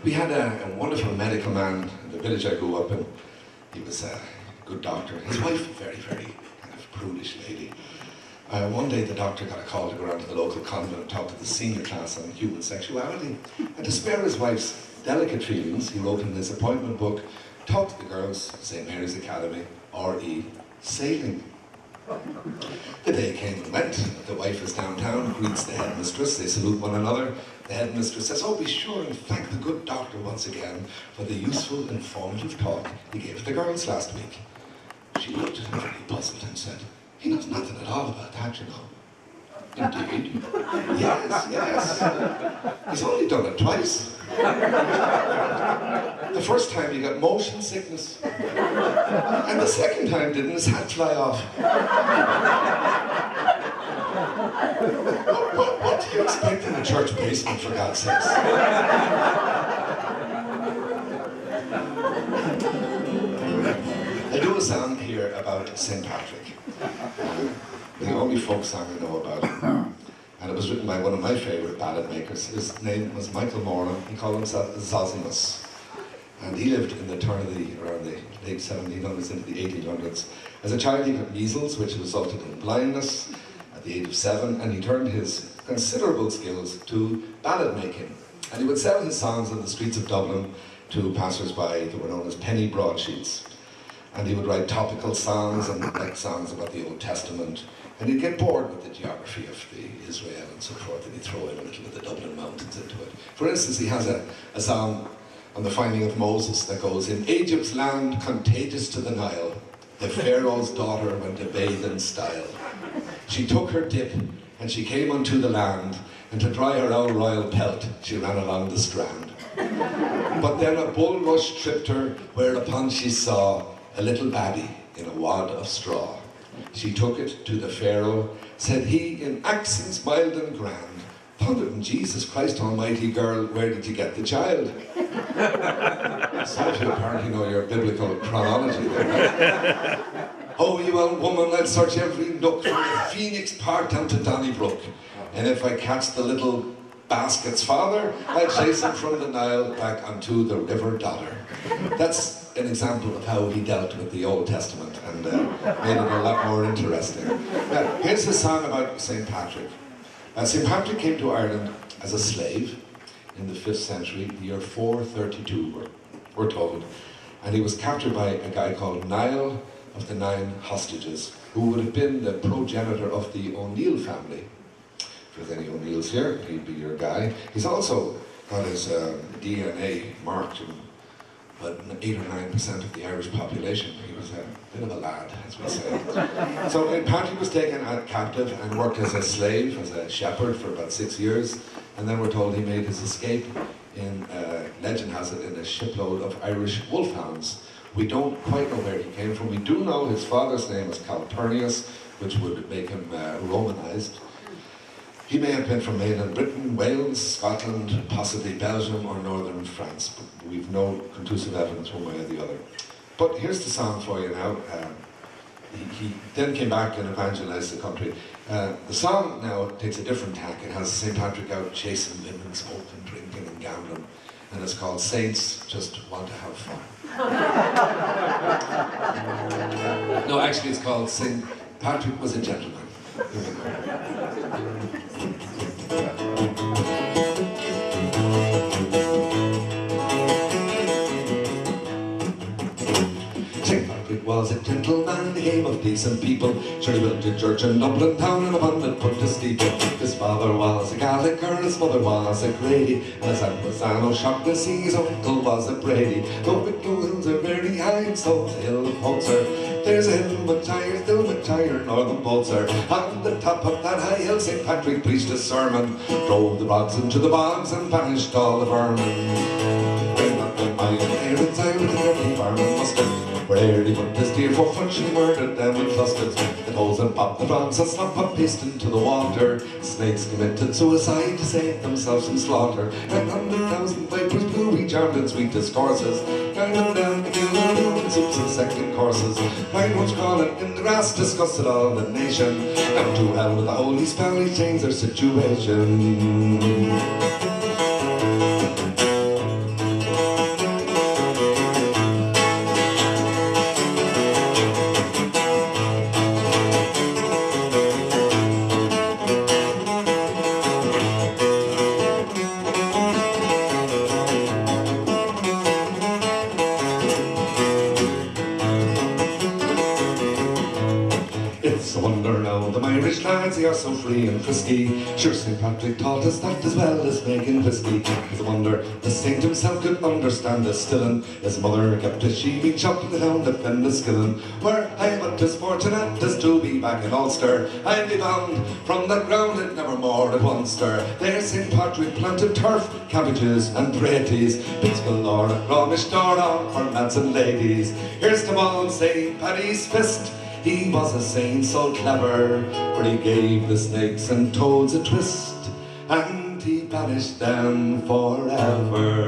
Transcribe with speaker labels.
Speaker 1: We had a wonderful medical man in the village I grew up in. He was a good doctor. His wife, very, very kind of prudish lady. One day the doctor got a call to go around to the local convent and talk to the senior class on human sexuality. And to spare his wife's delicate feelings, he wrote in his appointment book, taught the girls, St. Mary's Academy, RE, sailing. The day came and went. The wife is downtown, greets the headmistress, they salute one another. The headmistress says, "Oh, be sure and thank the good doctor once again for the useful, informative talk he gave the girls last week." She looked very puzzled and said, "He knows nothing at all about that, you know." "Indeed?" Yes. He's only done it twice. The first time he got motion sickness. And the second time didn't his hat fly off. What do you expect in a church basement, for God's sakes? I do a song here about St. Patrick. The only folk song I know about him. And it was written by one of my favourite ballad makers. His name was Michael Moran. He called himself Zosimus. And he lived in the turn of around the late 1700s into the 1800s. As a child he got measles, which resulted in blindness at the age of 7, and he turned his considerable skills to ballad making. And he would sell his songs on the streets of Dublin to passers-by that were known as penny broadsheets. And he would write topical songs and like songs about the Old Testament. And he'd get bored with the geography of the Israel and so forth, and he'd throw in a little of the Dublin mountains into it. For instance, he has a song on the finding of Moses that goes, "In Egypt's land contagious to the Nile, the Pharaoh's daughter went to bathe in style. She took her dip, and she came unto the land, and to dry her own royal pelt, she ran along the strand. But then a bulrush tripped her, whereupon she saw a little baby in a wad of straw. She took it to the Pharaoh, said he in accents mild and grand, 'Thunder in Jesus Christ Almighty, girl, where did you get the child?'" So you apparently know your biblical chronology there. "Oh, you old woman, I'll search every nook from the Phoenix Park down to Donnybrook. And if I catch the little basket's father, I'll chase him from the Nile back onto the River Dodder." That's an example of how he dealt with the Old Testament and made it a lot more interesting. Now, here's a song about St. Patrick. St. Patrick came to Ireland as a slave in the 5th century, the year 432, we're told. And he was captured by a guy called Niall of the 9 Hostages, who would have been the progenitor of the O'Neill family. If there's any O'Neills here, he'd be your guy. He's also got his DNA marked in 8 or 9% of the Irish population. He was a bit of a lad, as we say. So Patrick was taken captive and worked as a slave, as a shepherd for about 6 years. And then we're told he made his escape in, legend has it, in a shipload of Irish wolfhounds. We don't quite know where he came from. We do know his father's name was Calpurnius, which would make him Romanized. He may have been from mainland Britain, Wales, Scotland, possibly Belgium or northern France, but we've no conclusive evidence one way or the other. But here's the song for you now. He then came back and evangelized the country. The song now takes a different tack. It has St. Patrick out chasing women, smoking, drinking and gambling. And it's called Saints Just Want to Have Fun. No, actually it's called St. Patrick Was a Gentleman. Here we go. St. Patrick was a gentleman, he came of decent people. Sure, he built a church in Dublin town and a abundant put to steeple. His father was a Gallagher, his mother was a Grady, and his aunt was Anne O'Shock to see his uncle was a Brady. Though Wicklow hills are very high, and so's the hill of Holzer. There's a hill much higher, still much higher, northern Bolzer. On the top of that high hill, St. Patrick preached a sermon, drove the rods into the bogs and banished all the vermin. Bring up the mine and air inside with a dirty farming mustard. Where he put his deer for fun, she murdered them with clusters. The holes and popped the frogs and slop up pissed into the water. Snakes committed suicide to save themselves from slaughter. And 100,000 vipers blew each armed in sweet discourses. Down and down the hill and down soups and second courses. Nine ones crawling in the grass disgusted all the nation. Down to hell with the holy spell, he changed their situation. a wonder now, the Irish lads, they are so free and frisky. Sure, St. Patrick taught us that as well as making whiskey. It's a wonder the saint himself could understand the stillin'. His mother kept a sheepy chopping the hound up in the skillin'. Where I but as fortunate as to be back in Ulster, I'll be bound from the ground and never more at one stir. There St. Patrick planted turf, cabbages and praties, bits galore at Romish Dora for lads and ladies. Here's to old St. Paddy's fist. He was a saint so clever, for he gave the snakes and toads a twist, and he banished them forever.